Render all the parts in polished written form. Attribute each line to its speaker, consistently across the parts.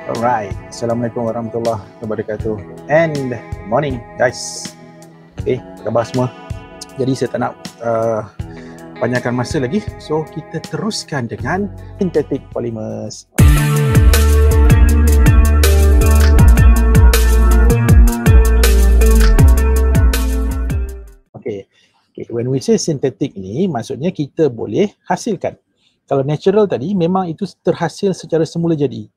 Speaker 1: Alright, Assalamualaikum warahmatullahi wabarakatuh and morning guys. Okay, khabar semua. Jadi saya tak nak panjangkan masa lagi, so kita teruskan dengan synthetic polymers. Okay, when we say synthetic ni, maksudnya kita boleh hasilkan. Kalau natural tadi memang itu terhasil secara semula jadi.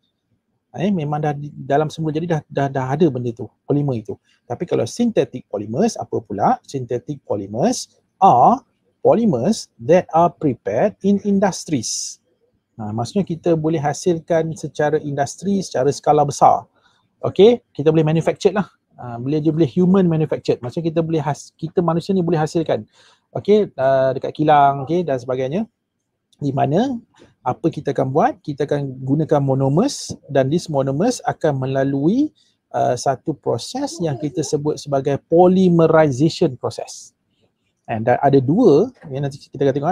Speaker 1: Memang dah dalam semula jadi dah ada benda tu, polimer itu. Tapi kalau synthetic polymers, apa pula? Synthetic polymers are polymers that are prepared in industries. Maksudnya kita boleh hasilkan secara industri, secara skala besar. Okay, kita boleh manufacture lah. Boleh human manufactured. Maksudnya kita manusia ni boleh hasilkan. Okay, dekat kilang, okay, dan sebagainya. Di mana apa kita akan buat? Kita akan gunakan monomers dan these monomers akan melalui satu proses yang kita sebut sebagai polymerization process. Dan ada dua, yang nanti kita akan tengok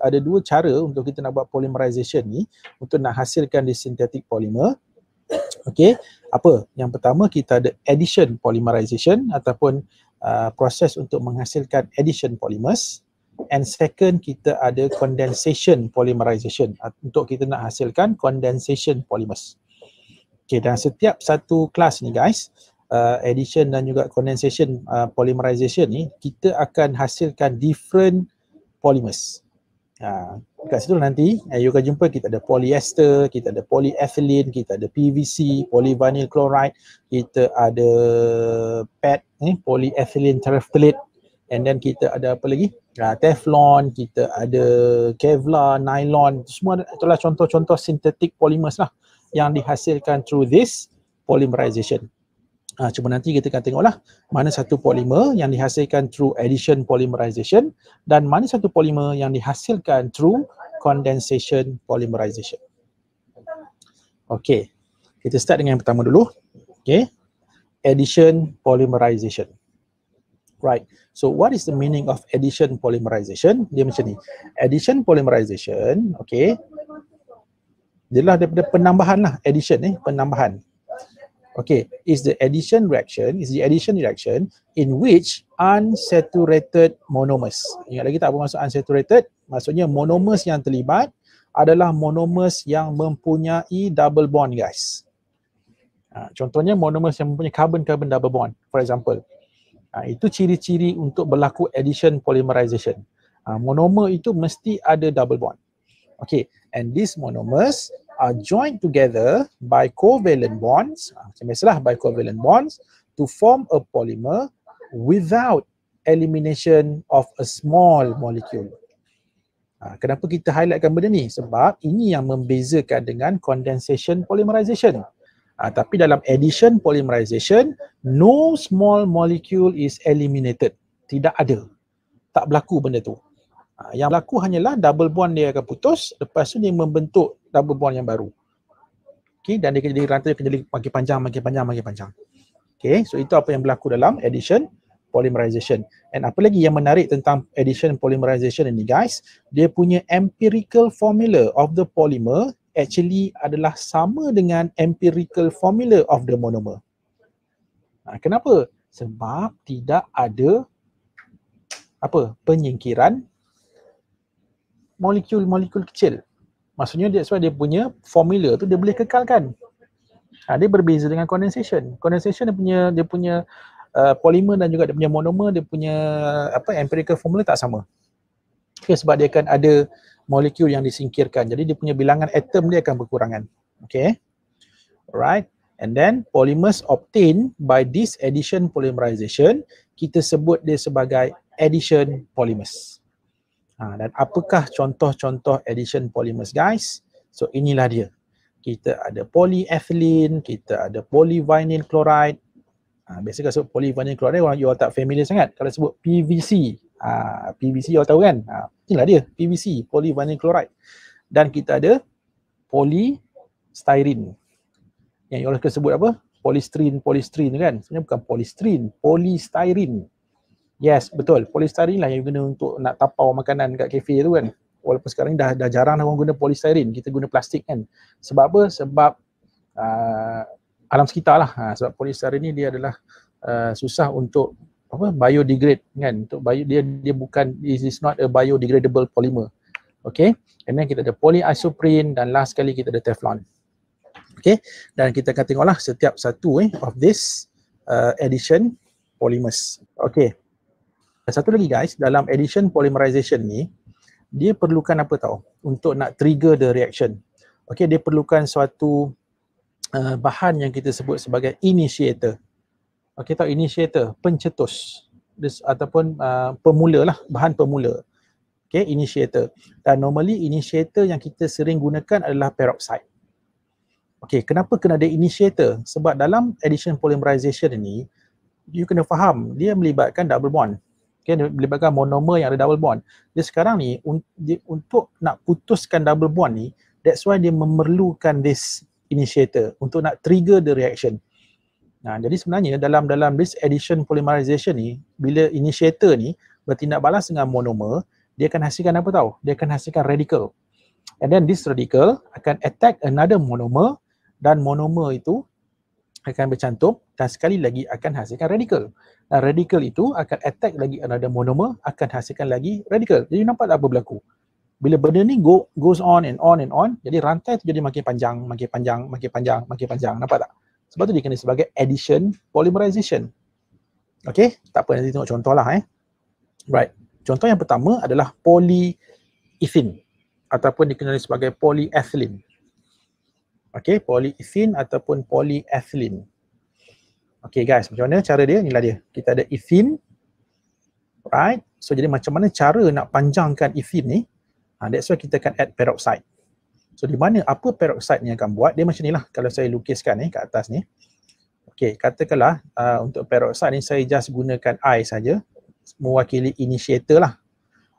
Speaker 1: ada dua cara untuk kita nak buat polymerization ni untuk nak hasilkan di synthetic polymer. Okey, apa? Yang pertama kita ada addition polymerization ataupun proses untuk menghasilkan addition polymers. And second, kita ada condensation polymerization untuk kita nak hasilkan condensation polymers. Okay, dan setiap satu kelas ni guys, addition dan juga condensation polymerization ni, kita akan hasilkan different polymers. Kat situ nanti you akan jumpa kita ada polyester, kita ada polyethylene, kita ada PVC, polyvinyl chloride, kita ada PET, polyethylene terephthalate, and then kita ada apa lagi? Teflon, kita ada Kevlar, nylon, semua itulah contoh-contoh synthetic polymers lah yang dihasilkan through this polymerization. Cuma nanti kita akan tengoklah mana satu polymer yang dihasilkan through addition polymerization dan mana satu polymer yang dihasilkan through condensation polymerization. Okay, kita start dengan yang pertama dulu. Okay, addition polymerization. Right, so what is the meaning of addition polymerization? Dia macam ni. Addition polymerization, okay, dia lah daripada penambahan lah, addition penambahan. Okay, is the addition reaction in which unsaturated monomers. Ingat lagi tak apa maksud unsaturated? Maksudnya monomers yang terlibat adalah monomers yang mempunyai double bond guys. Contohnya monomers yang mempunyai carbon-carbon double bond, for example. Itu ciri-ciri untuk berlaku addition polymerization. Monomer itu mesti ada double bond. Okay, and these monomers are joined together by covalent bonds, macam biasalah by covalent bonds, to form a polymer without elimination of a small molecule. Kenapa kita highlightkan benda ni? Sebab ini yang membezakan dengan condensation polymerization. Tapi dalam addition polymerization, no small molecule is eliminated. Tidak ada. Tak berlaku benda tu. Yang berlaku hanyalah double bond dia akan putus, lepas tu dia membentuk double bond yang baru. Okay, dan dia akan jadi rantai akan jadi makin panjang. Okay, so itu apa yang berlaku dalam addition polymerization. And apa lagi yang menarik tentang addition polymerization ini guys, dia punya empirical formula of the polymer actually adalah sama dengan empirical formula of the monomer. Kenapa? Sebab tidak ada penyingkiran molekul-molekul kecil. Maksudnya that's why dia punya formula tu dia boleh kekalkan. Dia berbeza dengan condensation. Condensation dia punya polymer dan juga dia punya monomer, dia punya empirical formula tak sama. Okay, sebab dia akan ada molekul yang disingkirkan. Jadi dia punya bilangan atom dia akan berkurangan. Okay. Alright. And then polymers obtained by this addition polymerization, kita sebut dia sebagai addition polymers. Dan apakah contoh-contoh addition polymers guys? So inilah dia. Kita ada polyethylene, kita ada polyvinyl chloride. Biasa kalau sebut polyvinyl chloride orang you tak familiar sangat. Kalau sebut PVC, PVC you tahu kan? Inilah dia, PVC, polyvinyl chloride. Dan kita ada polystyrene. Yang orang sebut apa? Polystyrene kan? Sebenarnya bukan polystyrene, polystyrene. Yes, betul. Polystyrene lah yang guna untuk nak tapau makanan kat kafe tu kan. Walaupun sekarang dah jarang orang guna polystyrene, kita guna plastik kan. Sebab apa? Sebab alam sekitar lah. Sebab polystyrene ni dia adalah susah untuk biodegrade kan. Untuk dia bukan, this is not a biodegradable polymer. Okay, and then kita ada polyisoprene dan last sekali kita ada Teflon. Okay, dan kita akan tengoklah setiap satu of this addition polymers. Okay, satu lagi guys, dalam addition polymerization ni dia perlukan apa tahu untuk nak trigger the reaction. Okay, dia perlukan suatu bahan yang kita sebut sebagai initiator. Okay, tahu initiator, pencetus ataupun pemula lah, bahan pemula. Okay, initiator. Dan normally initiator yang kita sering gunakan adalah peroxide. Okay, kenapa kena ada initiator? Sebab dalam addition polymerization ini, you kena faham, dia melibatkan double bond. Okay, dia melibatkan monomer yang ada double bond. Dia sekarang ni, untuk nak putuskan double bond ni, that's why dia memerlukan this initiator untuk nak trigger the reaction. Nah, jadi sebenarnya dalam this addition polymerization ni, bila initiator ni bertindak balas dengan monomer, dia akan hasilkan apa tahu? Dia akan hasilkan radical. And then this radical akan attack another monomer dan monomer itu akan bercantum dan sekali lagi akan hasilkan radical. Dan radical itu akan attack lagi another monomer, akan hasilkan lagi radical. Jadi nampak tak apa berlaku? Bila benda ni goes on and on and on, jadi rantai tu jadi makin panjang, makin panjang, makin panjang, makin panjang. Nampak tak? Sebab tu dikenal sebagai addition polymerization. Okay, tak apa, nanti tengok contoh lah. Right. Contoh yang pertama adalah polyethylene ataupun dikenali sebagai polyethylene. Okay, polyethylene ataupun polyethylene. Okay guys, macam mana cara dia? Inilah dia. Kita ada ethene. Right. So jadi macam mana cara nak panjangkan ethene ni? That's why kita akan add peroxide. So di mana apa peroxide ni akan buat? Dia macam ni lah kalau saya lukiskan kat atas ni. Okay, katakanlah untuk peroxide ni saya just gunakan I saja, mewakili initiator lah.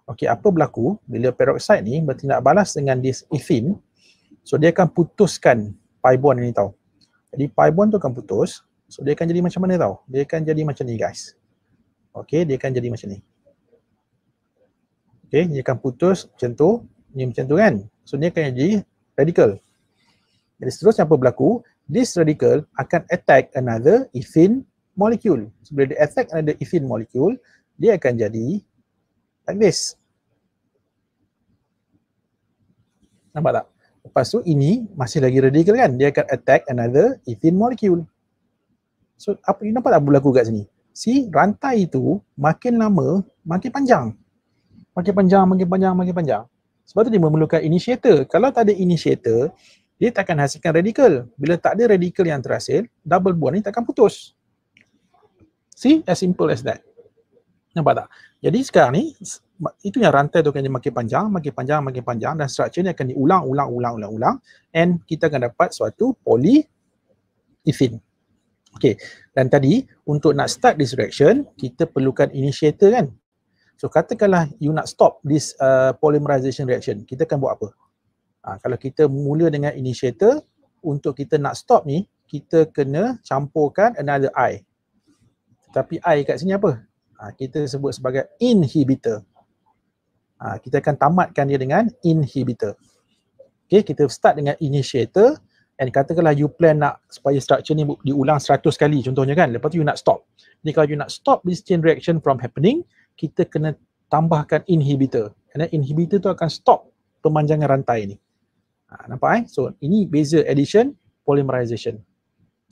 Speaker 1: Okay, apa berlaku bila peroxide ni bertindak balas dengan this ethene, so dia akan putuskan pi bond ni tau. Jadi pi bond tu akan putus, so dia akan jadi macam mana tau? Dia akan jadi macam ni guys. Okay, dia akan jadi macam ni. Okay, dia akan putus macam tu, ni macam tu kan. So dia akan jadi radical. Jadi seterusnya apa berlaku? This radical akan attack another ethene molecule. So bila dia attack another ethene molecule, dia akan jadi like this. Nampak tak? Lepas tu ini masih lagi radical kan? Dia akan attack another ethene molecule. So apa you nampak tak berlaku kat sini? See, rantai itu makin lama makin panjang. Makin panjang, makin panjang, makin panjang. Sebab tu dia memerlukan initiator. Kalau tak ada initiator, dia tak akan hasilkan radical. Bila tak ada radical yang terhasil, double bond ni takkan putus. See, as simple as that. Nampak tak? Jadi sekarang ni, itu yang rantai tu akan jadi makin panjang, makin panjang, makin panjang dan structure ni akan diulang and kita akan dapat suatu polyethylene. Okay, dan tadi untuk nak start this reaction, kita perlukan initiator kan? So katakanlah you nak stop this polymerization reaction, kita akan buat apa? Kalau kita mula dengan initiator, untuk kita nak stop ni, kita kena campurkan another I. Tapi I kat sini apa? Kita sebut sebagai inhibitor. Kita akan tamatkan dia dengan inhibitor. Okay, kita start dengan initiator and katakanlah you plan nak supaya structure ni diulang 100 kali contohnya kan, lepas tu you nak stop. Jadi kalau you nak stop this chain reaction from happening, kita kena tambahkan inhibitor. Kerana inhibitor tu akan stop pemanjangan rantai ni. Nampak So ini beza addition polymerization.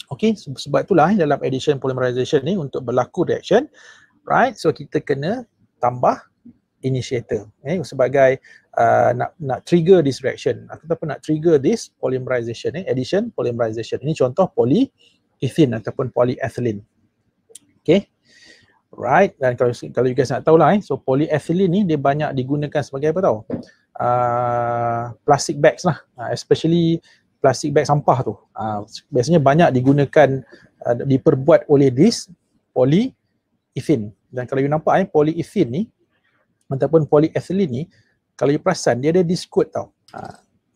Speaker 1: Okay, sebab itulah dalam addition polymerization ni untuk berlaku reaction, right, so kita kena tambah initiator sebagai nak trigger this reaction ataupun nak trigger this polymerization, addition polymerization. Ini contoh polyethylene ataupun polyethylene. Okay, right, dan kalau you guys nak tahu lah so polyethylene ni dia banyak digunakan sebagai apa tahu? Plastic bags lah, especially plastic bag sampah tu. Biasanya banyak digunakan, diperbuat oleh this polyethylene. Dan kalau you nampak polyethylene ni ataupun polyethylene ni, kalau you perasan dia ada this code tau.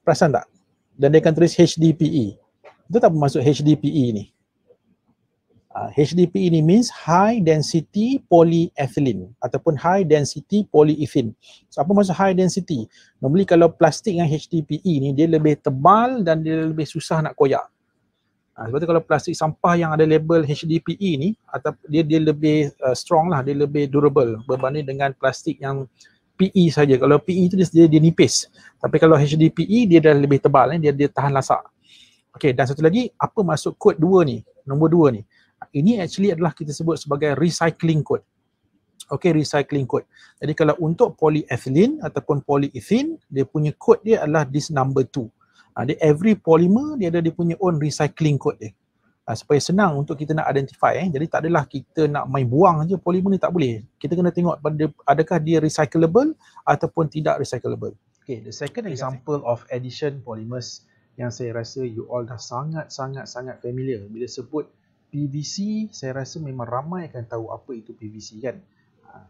Speaker 1: Perasan tak? Dan dia akan tulis HDPE. Itu tak bermaksud HDPE ni. HDPE ni means high density polyethylene ataupun high density polyethylene. So apa maksud high density? Normally kalau plastik yang HDPE ni dia lebih tebal dan dia lebih susah nak koyak. Sebab tu kalau plastik sampah yang ada label HDPE ni, atau dia lebih strong lah, dia lebih durable berbanding dengan plastik yang PE saja. Kalau PE tu dia nipis. Tapi kalau HDPE dia dah lebih tebal, dia tahan lasak. Okey, dan satu lagi, apa maksud kod 2 ni? Nombor 2 ni. Ini actually adalah kita sebut sebagai recycling code. Okey, recycling code. Jadi kalau untuk polyethylene ataupun polyethylene, dia punya kod dia adalah this number 2. Dia every polymer dia ada dia punya own recycling code dia. Supaya senang untuk kita nak identify. Jadi tak adalah kita nak main buang je polymer ni, tak boleh. Kita kena tengok pada adakah dia recyclable ataupun tidak recyclable. Okay, the second example of addition polymers yang saya rasa you all dah sangat familiar. Bila sebut PVC, saya rasa memang ramai akan tahu apa itu PVC kan.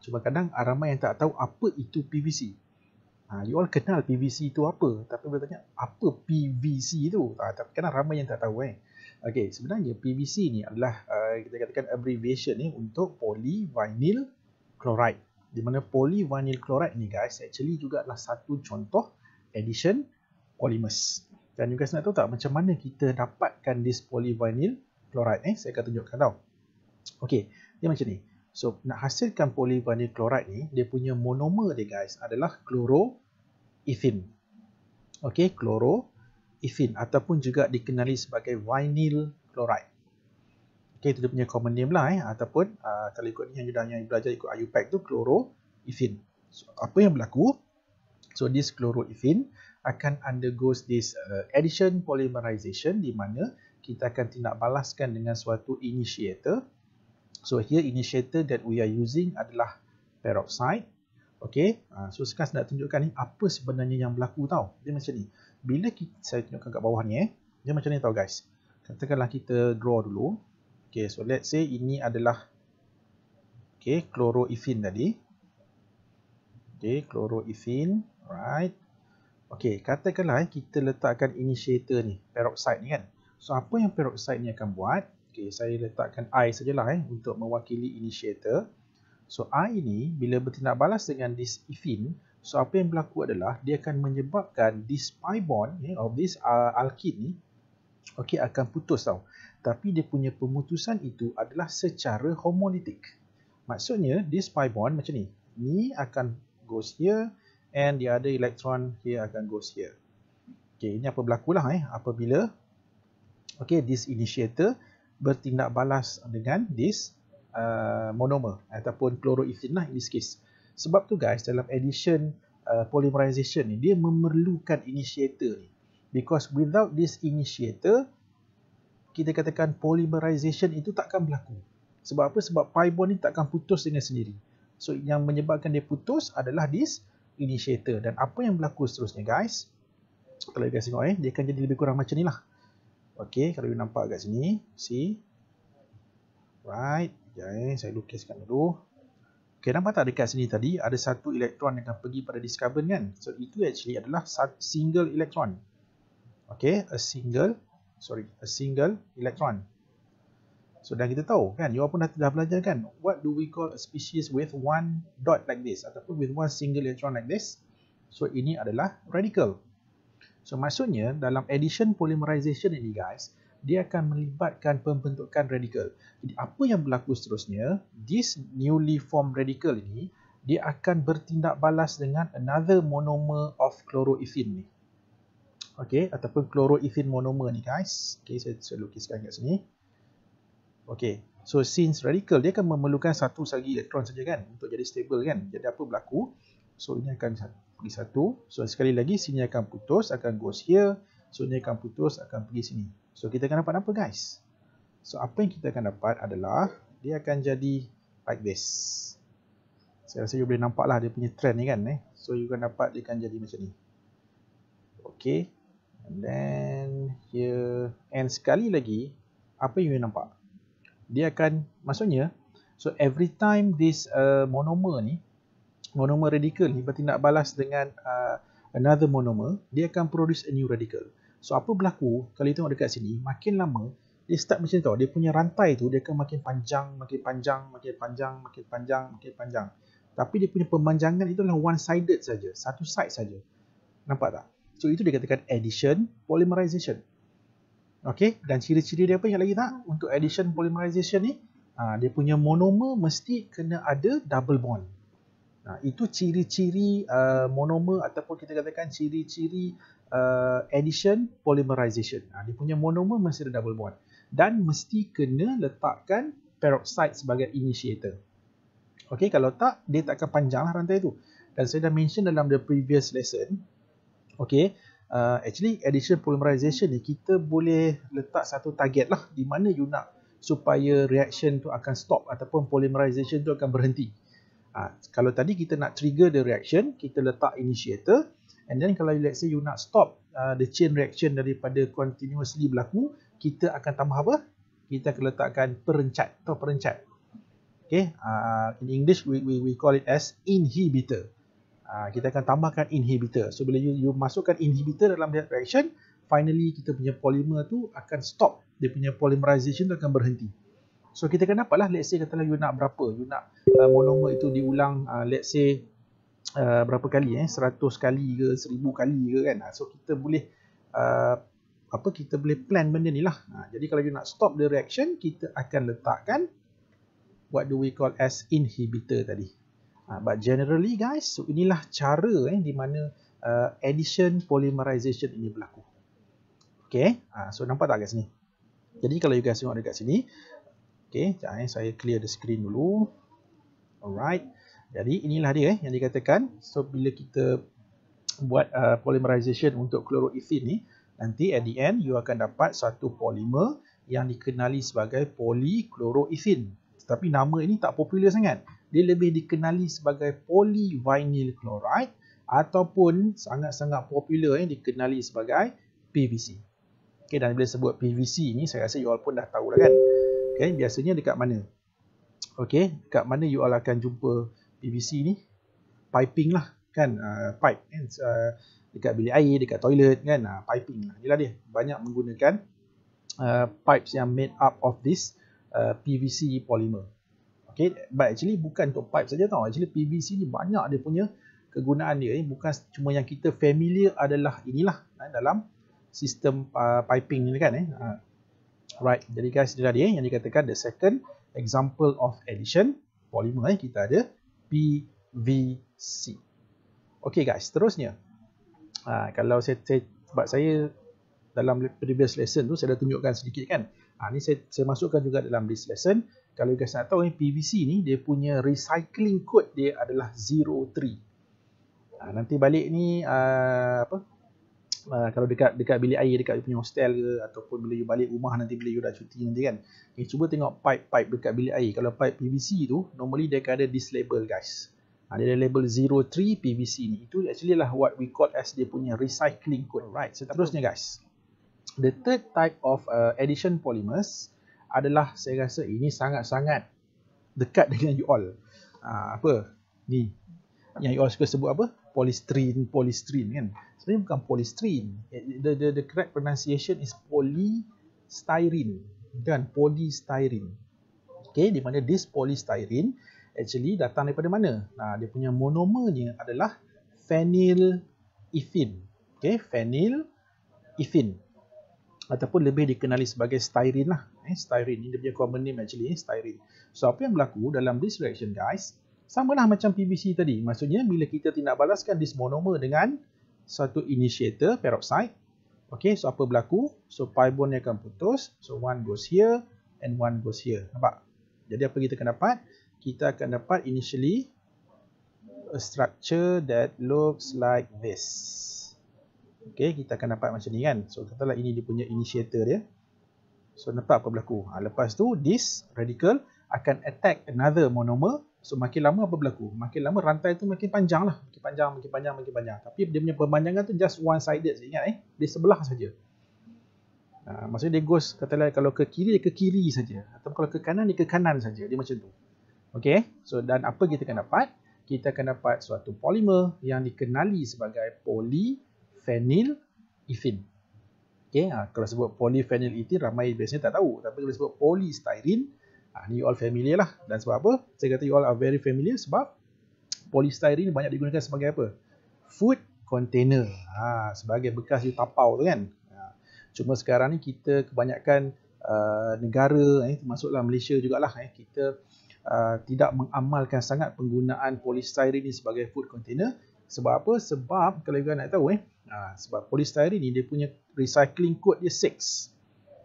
Speaker 1: Cuma kadang ramai yang tak tahu apa itu PVC. You all kenal PVC itu apa, tapi bila tanya apa PVC itu, tapi kadang ramai yang tak tahu Okay, sebenarnya PVC ni adalah kita katakan abbreviation ni untuk polyvinyl chloride. Di mana polyvinyl chloride ni guys actually juga adalah satu contoh addition polymers. Dan you guys nak tahu tak macam mana kita dapatkan this polyvinyl chloride saya akan tunjukkan tau. Okay, dia macam ni. So nak hasilkan polyvinyl chloride ni, dia punya monomer dia guys adalah chloroethene. Okay, chloroethene ataupun juga dikenali sebagai vinyl chloride. Okay, itu dia punya common name lah ataupun kalau ikut ni yang belajar ikut IUPAC tu chloroethene. So apa yang berlaku? So this chloroethene akan undergoes this addition polymerization di mana kita akan tindak balaskan dengan suatu initiator. So here initiator that we are using adalah peroxide. Okay, so sekarang saya nak tunjukkan ni apa sebenarnya yang berlaku tau. Dia macam ni. Bila saya tunjukkan kat bawah ni dia macam ni tau guys. Katakanlah kita draw dulu. Okay, so let's say ini adalah chloroethene tadi. Okay, chloroethene, right. Okay, katakanlah kita letakkan initiator ni, peroxide ni kan. So apa yang peroxide ni akan buat? Okay, saya letakkan I sajalah untuk mewakili initiator. So I ni bila bertindak balas dengan this ethene, so apa yang berlaku adalah dia akan menyebabkan this pi bond of this alkene ni akan putus tau. Tapi dia punya pemutusan itu adalah secara homolitik. Maksudnya this pi bond macam ni. Ni akan goes here and the other electron here akan goes here. Okay, ini apa berlakulah apabila this initiator bertindak balas dengan this monomer ataupun chloroethene lah in this case. Sebab tu guys dalam addition polymerization ni dia memerlukan initiator ni. Because without this initiator kita katakan polymerization itu takkan berlaku. Sebab apa? Sebab pi bond ni takkan putus dengan sendiri. So yang menyebabkan dia putus adalah this initiator. Dan apa yang berlaku seterusnya guys? Kalau you guys tengok dia akan jadi lebih kurang macam ni lah. Okay, kalau you nampak kat sini, see? Right, saya lukiskan dulu. Okay, nampak tak dekat sini tadi ada satu elektron yang akan pergi pada this carbon kan? So itu actually adalah single electron. Okay, a single electron. So dan kita tahu kan, you all pun dah belajar kan, what do we call a species with one dot like this ataupun with one single electron like this? So ini adalah radical. So maksudnya dalam addition polymerization ini guys, dia akan melibatkan pembentukan radical. Jadi apa yang berlaku seterusnya, this newly formed radical ini, dia akan bertindak balas dengan another monomer of chloroethene ni. Okay, ataupun chloroethene monomer ni guys. Okay, saya lukiskan kat sini. Okay, so since radical dia akan memerlukan satu lagi elektron saja kan untuk jadi stable kan. Jadi apa berlaku? So ini akan pergi satu. So sekali lagi sini akan putus, akan goes here. So ini akan putus, akan pergi sini. So kita akan dapat apa guys? So apa yang kita akan dapat adalah dia akan jadi like this. Saya rasa you boleh nampak lah dia punya trend ni kan. So you akan dapat dia akan jadi macam ni. Okay. And then here. And sekali lagi apa yang you nampak? Dia akan, maksudnya, so every time this monomer radical ni bertindak balas dengan another monomer, dia akan produce a new radical. So apa berlaku kalau you tengok dekat sini, makin lama dia start macam tu tau, dia punya rantai tu dia akan makin panjang. Tapi dia punya pemanjangan itu adalah one sided saja, satu side saja. Nampak tak? So itu dia katakan addition polymerization. Okey, dan ciri-ciri dia apa yang lagi tak? Untuk addition polymerization ni, dia punya monomer mesti kena ada double bond. Itu ciri-ciri monomer ataupun kita katakan ciri-ciri addition polymerization. Dia punya monomer mesti ada double bond dan mesti kena letakkan peroxide sebagai initiator. Okey, kalau tak dia tak akan panjanglah rantai tu. Dan saya dah mention dalam the previous lesson, okey, actually addition polymerization ni kita boleh letak satu target lah di mana you nak supaya reaction tu akan stop ataupun polymerization tu akan berhenti. Kalau tadi kita nak trigger the reaction, kita letak initiator, and then kalau let's say you nak stop the chain reaction daripada continuously berlaku, kita akan tambah apa? Kita akan letakkan perencat atau perencat. Okay, in English we call it as inhibitor. Kita akan tambahkan inhibitor. So bila you masukkan inhibitor dalam reaction, finally kita punya polymer tu akan stop. Dia punya polymerization tu akan berhenti. So kita akan dapatlah, let's say katalah you nak berapa, you nak monomer itu diulang let's say berapa kali 100 kali ke 1000 kali ke kan. So kita boleh kita boleh plan benda ni lah. Jadi kalau you nak stop the reaction, kita akan letakkan what do we call as inhibitor tadi. But generally guys, so inilah cara di mana addition polymerization ini berlaku. Okay, so nampak tak kat sini? Jadi kalau you guys tengok dekat sini, okay, saya clear the screen dulu. Alright, jadi inilah dia yang dikatakan. So bila kita buat polymerization untuk chloroethene ni, nanti at the end you akan dapat satu polimer yang dikenali sebagai polychloroethene. Tetapi nama ini tak popular sangat. Dia lebih dikenali sebagai polyvinyl chloride ataupun sangat-sangat popular yang dikenali sebagai PVC. Okay, dan bila sebut PVC ni, saya rasa you all pun dah tahu lah kan. Okay, biasanya dekat mana? Okay, dekat mana you all akan jumpa PVC ni? Piping lah kan, pipe kan, dekat bilik air, dekat toilet kan, piping lah. Inilah dia, banyak menggunakan pipes yang made up of this PVC polymer. Okay, but actually bukan untuk pipe saja tau. Actually PVC ni banyak dia punya kegunaan dia. Bukan cuma yang kita familiar adalah inilah dalam sistem piping ni kan. Right, jadi guys, inilah dia yang dikatakan the second example of addition polymer. Kita ada PVC. Okay guys, terusnya kalau sebab saya dalam previous lesson tu saya dah tunjukkan sedikit kan. Ni saya masukkan juga dalam this lesson. Kalau you guys nak tahu PVC ni dia punya recycling code dia adalah 03. Nanti balik ni kalau dekat bilik air, dekat you punya hostel ke, ataupun bila you balik rumah nanti bila you dah cuti nanti kan. Okay, cuba tengok pipe dekat bilik air. Kalau pipe PVC tu normally dia akan ada this label guys. Dia ada label 03 PVC ni. Itu actually lah what we call as dia punya recycling code. Right, seterusnya guys. The third type of addition polymers adalah, saya rasa ini sangat-sangat dekat dengan you all. Apa? Ni. Yang you all suka sebut apa? Polystyrene kan. Sebenarnya bukan polystyrene. The correct pronunciation is polystyrene. Kan? Polystyrene. Okay, di mana this polystyrene actually datang daripada mana? Dia punya monomernya adalah phenylethene. Okay, phenylethene. Ataupun lebih dikenali sebagai styrene lah. Styrene, ini dia punya common name actually, styrene. So apa yang berlaku dalam this reaction guys, sama lah macam PVC tadi. Maksudnya bila kita tindak balaskan this monomer dengan satu initiator, peroxide. Okay, so apa berlaku? So pi bond akan putus. So one goes here and one goes here. Nampak? Jadi apa kita akan dapat? Kita akan dapat initially a structure that looks like this. Okay, kita akan dapat macam ni kan. So katalah ini dia punya initiator dia. So nampak apa berlaku? Lepas tu this radical akan attack another monomer. So makin lama apa berlaku? Makin lama rantai tu makin panjang lah. Makin panjang. Tapi dia punya pemanjangan tu just one sided. Saya ingat dia sebelah saja. Maksudnya dia goes, katalah kalau ke kiri dia ke kiri saja. Atau kalau ke kanan dia ke kanan saja. Dia macam tu. Okay, so dan apa kita akan dapat? Kita akan dapat suatu polimer yang dikenali sebagai polyphenylethene. Okay, kalau sebut polyphenylethene ramai biasanya tak tahu. Tapi kalau sebut polystyrene, ni you all familiar lah. Dan sebab apa? Saya kata you all are very familiar sebab polystyrene banyak digunakan sebagai apa? Food container. Sebagai bekas you tapau tu kan. Cuma sekarang ni kita kebanyakan negara, termasuklah Malaysia jugalah, kita tidak mengamalkan sangat penggunaan polystyrene ni sebagai food container. Sebab apa? Sebab kalau you nak tahu, sebab polystyrene ni dia punya recycling code dia 6.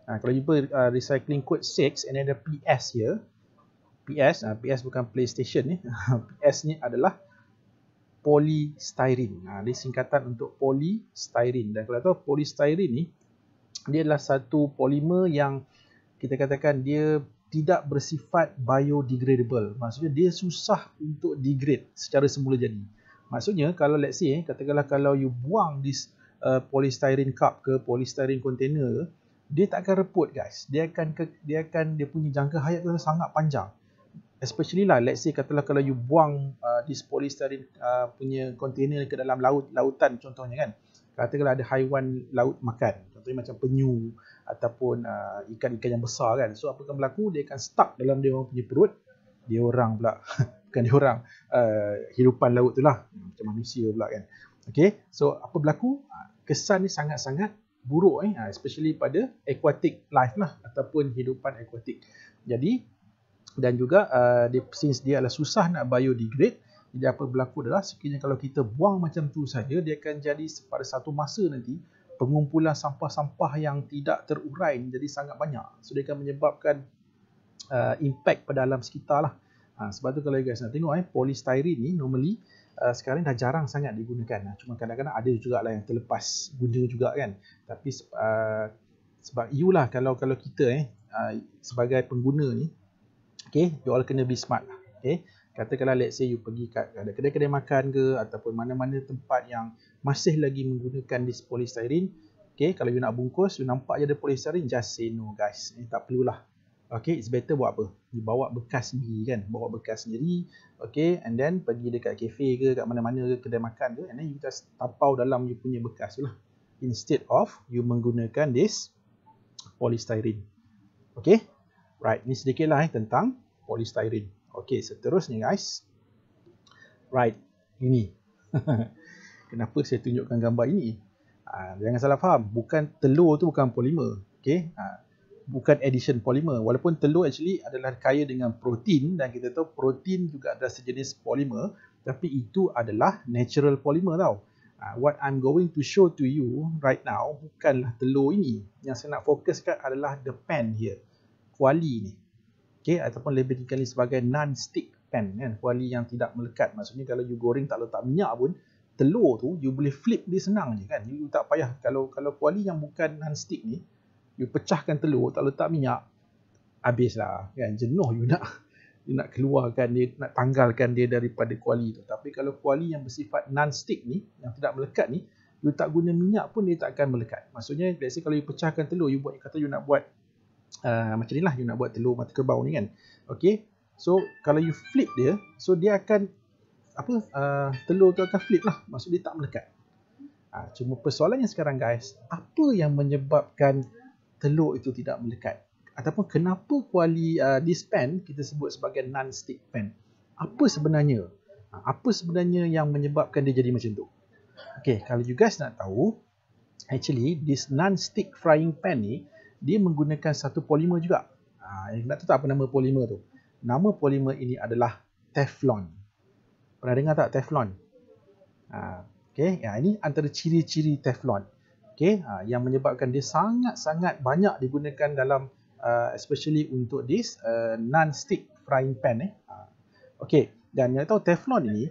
Speaker 1: Kalau jumpa recycling code 6 and then ada PS here. PS bukan PlayStation ni. PS ni adalah polystyrene. Dia singkatan untuk polystyrene. Dan kalau tahu polystyrene ni, dia adalah satu polimer yang kita katakan dia tidak bersifat biodegradable. Maksudnya dia susah untuk degrade secara semula jadi. Maksudnya kalau let's say, katakanlah kalau you buang this polystyrene cup ke polystyrene container, dia tak akan reput guys. Dia punya jangka hayat tu sangat panjang. Especially lah, let's say katalah kalau you buang this polystyrene punya container ke dalam lautan contohnya kan. Katakanlah ada haiwan laut makan, contohnya macam penyu ataupun ikan-ikan yang besar kan. So apa akan berlaku? Dia akan stuck dalam dia orang punya perut. Dia orang pula bukan dia orang, hidupan laut tu lah, macam manusia pula kan. Okay, so apa berlaku? Kesan ni sangat-sangat buruk, especially pada aquatic life lah, ataupun hidupan aquatic. Jadi dan juga since dia adalah susah nak biodegrade, jadi apa berlaku adalah sekiranya kalau kita buang macam tu saja, dia akan jadi pada satu masa nanti pengumpulan sampah-sampah yang tidak terurai jadi sangat banyak. So dia akan menyebabkan impact pada alam sekitar lah. Sebab tu kalau you guys nak tengok, polystyrene ni normally sekarang dah jarang sangat digunakan. Cuma kadang-kadang ada juga lah yang terlepas guna juga kan. Tapi sebab you lah, kalau kita sebagai pengguna ni, okay, you all kena be smart lah. Okay, katakanlah let's say you pergi kat kedai-kedai makan ke ataupun mana-mana tempat yang masih lagi menggunakan this polystyrene. Okay, kalau you nak bungkus, you nampak je ada polystyrene, just say no guys. Tak perlulah. Okay, it's better buat apa? You bawa bekas sendiri kan, bawa bekas sendiri. Okay, and then pergi dekat kafe ke, kat mana-mana ke, kedai makan ke, and then you just tapau dalam you punya bekas tu lah. Instead of you menggunakan this polystyrene. Okay, right, ni sedikit lah tentang polystyrene. Okay, seterusnya guys. Right, ini. Kenapa saya tunjukkan gambar ini? Jangan salah faham, bukan telur tu bukan polimer. Okay, bukan addition polymer. Walaupun telur actually adalah kaya dengan protein dan kita tahu protein juga adalah sejenis polymer, tapi itu adalah natural polymer tau. What I'm going to show to you right now bukanlah telur ini. Yang saya nak fokuskan adalah the pan here. Kuali ni. Okay, ataupun lebih dikali sebagai non-stick pan kan. Kuali yang tidak melekat. Maksudnya kalau you goreng tak letak minyak pun, telur tu you boleh flip dia senang je kan. You tak payah, kalau kuali yang bukan non-stick ni, you pecahkan telur, tak letak minyak, habislah kan, jenuh you nak keluarkan dia, nak tanggalkan dia daripada kuali tu. Tapi kalau kuali yang bersifat non-stick ni, yang tidak melekat ni, you tak guna minyak pun dia tak akan melekat. Maksudnya let's say kalau you pecahkan telur, you buat, kata you nak buat macam ni lah, you nak buat telur mata kerbau ni kan. Okay, so kalau you flip dia, so dia akan telur tu akan flip lah, maksud dia tak melekat. Cuma persoalannya sekarang guys, apa yang menyebabkan telur itu tidak melekat? Ataupun kenapa kuali this pan kita sebut sebagai non-stick pan? Apa sebenarnya? Apa sebenarnya yang menyebabkan dia jadi macam tu? Okay, kalau you guys nak tahu, actually this non-stick frying pan ni, dia menggunakan satu polimer juga. Nak tahu tak apa nama polimer tu? Nama polimer ini adalah Teflon. Pernah dengar tak Teflon? Okay, ini antara ciri-ciri Teflon. Okay, yang menyebabkan dia sangat-sangat banyak digunakan dalam especially untuk this non-stick frying pan. Okay, dan yang tahu Teflon ini,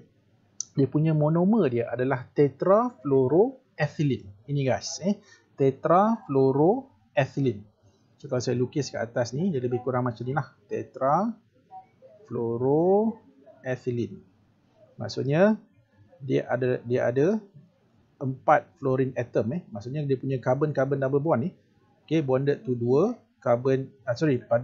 Speaker 1: dia punya monomer dia adalah tetrafluoroethylene. Ini guys, tetrafluoroethylene. So kalau saya lukis kat atas ni, dia lebih kurang macam ni lah, tetrafluoroethylene. Maksudnya dia ada 4 fluorine atom, maksudnya dia punya carbon double bond ni, okay, bonded to 2 carbon,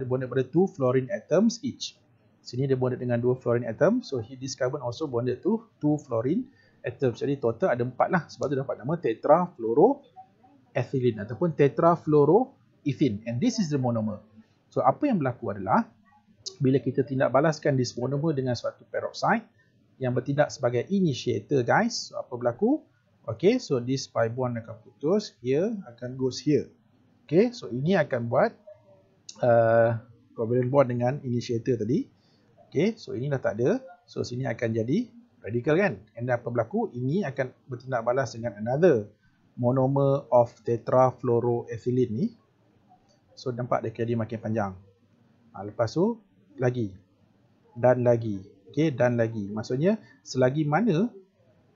Speaker 1: bonded pada 2 fluorine atoms each. Sini dia bonded dengan 2 fluorine atom, so this carbon also bonded to 2 fluorine atoms. Jadi total ada 4 lah, sebab tu dapat nama tetrafluoroethylene ataupun tetrafluoroethene, and this is the monomer. So apa yang berlaku adalah bila kita tindak balaskan this monomer dengan suatu peroxide yang bertindak sebagai initiator guys, so apa berlaku? Okay, so this pi bond akan putus, here akan goes here. Okay, so ini akan buat covalent bond dengan initiator tadi. Okay, so ini dah tak ada. So sini akan jadi radical kan. And apa berlaku? Ini akan bertindak balas dengan another monomer of tetrafluoroethylene ni. So nampak dia jadi makin panjang. Lepas tu lagi dan lagi. Okay, dan lagi. Maksudnya selagi mana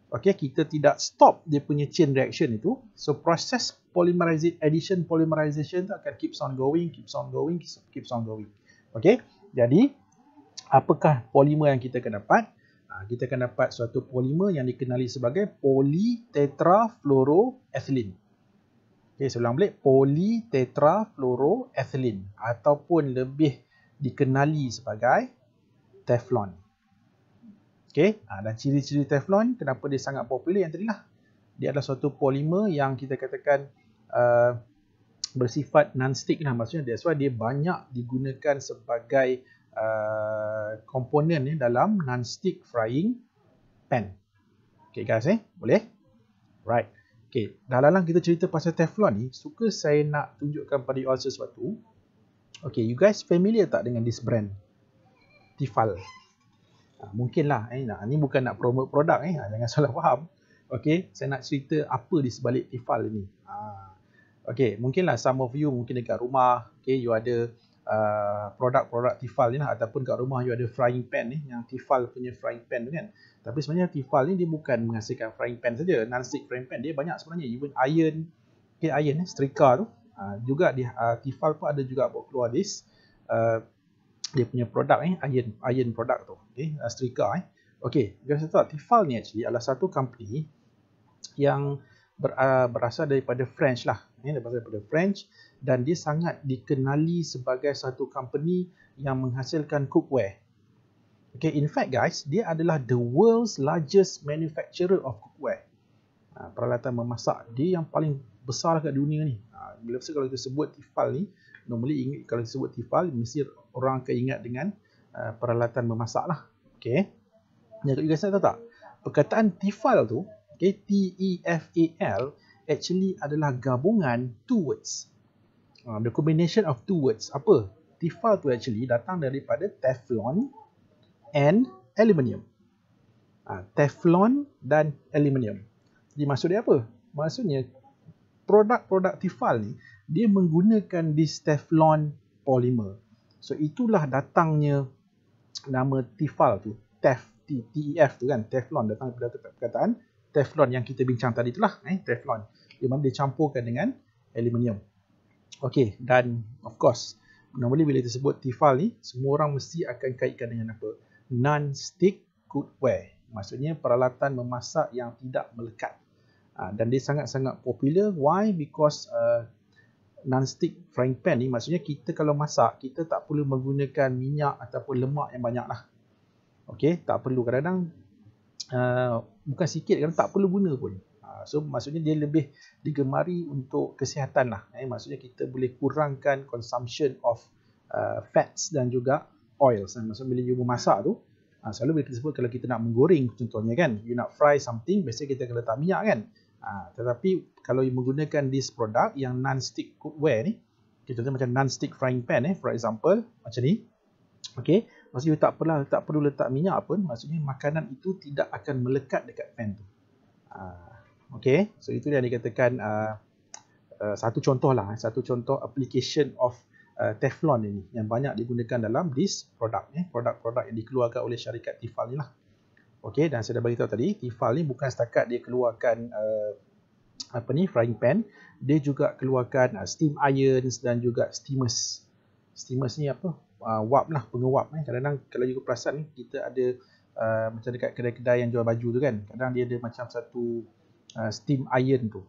Speaker 1: kita tidak stop dia punya chain reaction itu, so proses addition polymerization tu akan keeps on going. Okay, jadi apakah polimer yang kita akan dapat? Kita akan dapat suatu polimer yang dikenali sebagai polytetrafluoroethylene. Okay, saya ulang balik, polytetrafluoroethylene ataupun lebih dikenali sebagai Teflon. Okay, dan ciri-ciri Teflon, kenapa dia sangat popular yang tadilah. Dia adalah suatu polimer yang kita katakan bersifat non-stick lah. Maksudnya that's why dia banyak digunakan sebagai komponen dalam non-stick frying pan. Okay guys, boleh? Right. Okay, dalam kita cerita pasal Teflon ni, suka saya nak tunjukkan pada you all sesuatu. Okay, you guys familiar tak dengan this brand? Tefal. Mungkinlah, ni bukan nak promote produk, jangan salah faham. Okay, saya nak cerita apa di sebalik Tefal ini. Okay, mungkinlah some of you mungkin dekat rumah, okay, you ada produk-produk Tefal ni lah, ataupun kat rumah you ada frying pan ni, yang Tefal punya frying pan tu kan. Tapi sebenarnya Tefal ni dia bukan menghasilkan frying pan saja, non-stick frying pan, dia banyak sebenarnya, even iron, okay, iron setrika tu, juga Tefal pun ada juga buat keluar this dia punya produk iron produk tu, okay, setrika okay, guys tahu Tefal ni actually adalah satu company yang berasal daripada French lah, daripada French, dan dia sangat dikenali sebagai satu company yang menghasilkan cookware. Okay, in fact guys, dia adalah the world's largest manufacturer of cookware. Peralatan memasak dia yang paling besar kat dunia ni. Bila kalau kita sebut Tefal ni, normally kalau disebut Tefal, mesti orang akan ingat dengan peralatan memasak lah. Okay. Jadi you guys tahu tak? Perkataan Tefal tu, okay, T-E-F-A-L, actually adalah gabungan two words. The combination of two words. Apa? Tefal tu actually datang daripada Teflon and aluminium. Teflon dan aluminium. Jadi maksud dia apa? Maksudnya produk-produk Tefal ni dia menggunakan this Teflon polymer. So itulah datangnya nama Tefal tu, T-E-F tu kan, Teflon, datang daripada perkataan Teflon yang kita bincang tadi itulah, Teflon. Di mana dia campurkan dengan aluminium. Okey, dan of course, normally bila disebut Tefal ni, semua orang mesti akan kaitkan dengan apa? Non-stick cookware. Maksudnya peralatan memasak yang tidak melekat. Dan dia sangat-sangat popular. Why? Because non-stick frying pan ni, maksudnya kita kalau masak, kita tak perlu menggunakan minyak ataupun lemak yang banyak lah. Okay, tak perlu. Kadang-kadang bukan sikit, kadang tak perlu guna pun. So maksudnya dia lebih digemari untuk kesihatan lah. Maksudnya kita boleh kurangkan consumption of fats dan juga oils. Maksudnya bila you memasak tu, selalu bila kita sebut kalau kita nak menggoreng contohnya kan, you nak fry something, biasanya kita akan letak minyak kan. Tetapi kalau you menggunakan this product yang non-stick cookware ni, contohnya macam non-stick frying pan for example, macam ni. Okay, maksudnya you tak perlu letak minyak pun, maksudnya makanan itu tidak akan melekat dekat pan tu. Okay, so itu yang dikatakan satu contoh lah, satu contoh application of Teflon ini yang banyak digunakan dalam this product, produk-produk yang dikeluarkan oleh syarikat Tefal ni lah. Okay, dan saya dah beritahu tadi, Tefal ni bukan setakat dia keluarkan frying pan, dia juga keluarkan steam irons dan juga steamers. Steamers ni apa? Wap lah, pengewap. Kadang-kadang kalau you perasan, kita ada macam dekat kedai-kedai yang jual baju tu kan, kadang dia ada macam satu steam iron tu.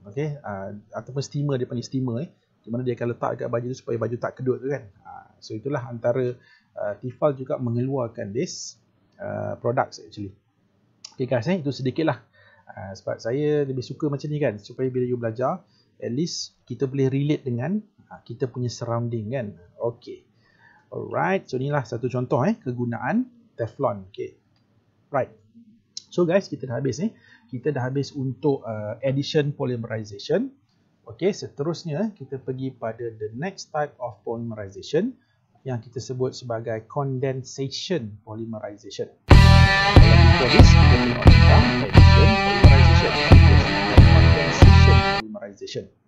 Speaker 1: Okay, ataupun steamer, dia panggil steamer di mana dia akan letak dekat baju tu supaya baju tak kedut tu kan. So itulah antara Tefal juga mengeluarkan this products actually. Okay guys, itu sedikit lah. Sebab saya lebih suka macam ni kan, supaya bila you belajar, at least kita boleh relate dengan kita punya surrounding kan. Okay, alright, so inilah satu contoh kegunaan Teflon. Okay, right. So guys, kita dah habis kita dah habis untuk addition polymerization. Okey, seterusnya kita pergi pada the next type of polymerization yang kita sebut sebagai condensation polymerization. Before this, kita tengok tentang addition polymerization. Condensation polymerization.